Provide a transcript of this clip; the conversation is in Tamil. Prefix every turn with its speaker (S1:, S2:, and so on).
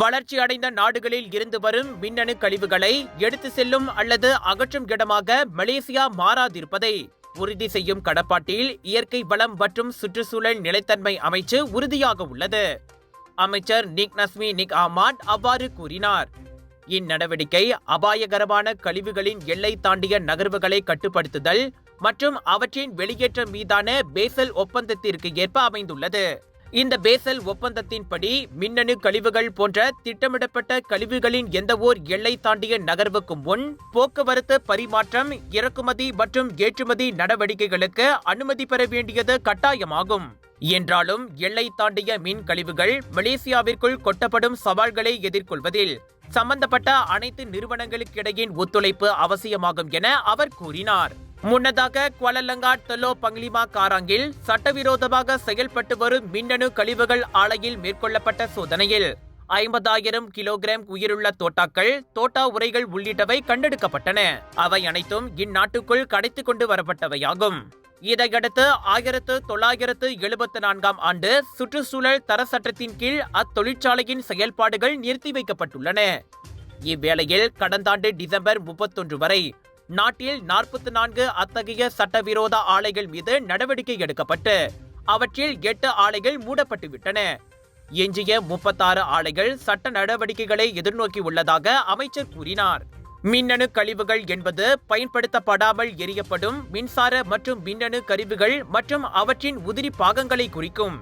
S1: வளர்ச்சி அடைந்த நாடுகளில் இருந்து வரும் மின்னணு கழிவுகளை எடுத்து செல்லும் அல்லது அகற்றும் இடமாக மலேசியா மாறாதிருப்பதை உறுதி செய்யும் கடப்பாட்டில் இயற்கை வளம் மற்றும் சுற்றுச்சூழல் நிலைத்தன்மை அமைச்சு உறுதியாக உள்ளது. அமைச்சர் நிக் நஸ்மி நிக் அஹ்மத் அவ்வாறு கூறினார். இந்நடவடிக்கை அபாயகரமான கழிவுகளின் எல்லை தாண்டிய நகர்வுகளை கட்டுப்படுத்துதல் மற்றும் அவற்றின் வெளியேற்றம் மீதான பேசல் ஒப்பந்தத்திற்கு ஏற்ப அமைந்துள்ளது. இந்த பேசல் ஒப்பந்தத்தின்படி மின்னணு கழிவுகள் போன்ற திட்டமிடப்பட்ட கழிவுகளின் எந்தவோர் எல்லை தாண்டிய நகர்வுக்கு முன் போக்குவரத்து பரிமாற்றம், இறக்குமதி மற்றும் ஏற்றுமதி நடவடிக்கைகளுக்கு அனுமதி பெற வேண்டியது கட்டாயமாகும். என்றாலும் எல்லை தாண்டிய மின் கழிவுகள் மலேசியாவிற்குள் கொட்டப்படும் சவால்களை எதிர்கொள்வதில் சம்பந்தப்பட்ட அனைத்து நிறுவனங்களுக்கிடையின் ஒத்துழைப்பு அவசியமாகும் என அவர் கூறினார். முன்னதாக குவாலலங்காட் தெலோ பங்லிமா காராங்கில் சட்டவிரோதமாக செயல்பட்டு வரும் மின்னணு கழிவுகள் ஆலையில் மேற்கொள்ளப்பட்ட சோதனையில் 50,000 கிலோகிராம் உயிருள்ள தோட்டாக்கள், தோட்டா உரைகள் உள்ளிட்டவை கண்டெடுக்கப்பட்டன. அவை அனைத்தும் இந்நாட்டுக்குள் கடத்திக் கொண்டு வரப்பட்டவையாகும். இதையடுத்து 1974 ஆண்டு சுற்றுச்சூழல் தர சட்டத்தின் கீழ் அத்தொழிற்சாலையின் செயல்பாடுகள் நிறுத்தி வைக்கப்பட்டுள்ளன. இவ்வேளையில் கடந்த ஆண்டு டிசம்பர் 31 வரை நாட்டில் 44 அத்தகைய சட்டவிரோத ஆலைகள் மீது நடவடிக்கை எடுக்கப்பட்டு அவற்றில் 8 ஆலைகள் மூடப்பட்டுவிட்டன. எஞ்சிய 36 ஆலைகள் சட்ட நடவடிக்கைகளை எதிர்நோக்கி உள்ளதாக அமைச்சர் கூறினார். மின்னணு கழிவுகள் என்பது பயன்படுத்தப்படாமல் எரியப்படும் மின்சார மற்றும் மின்னணு கருவிகள் மற்றும் அவற்றின் உதிரி பாகங்களை குறிக்கும்.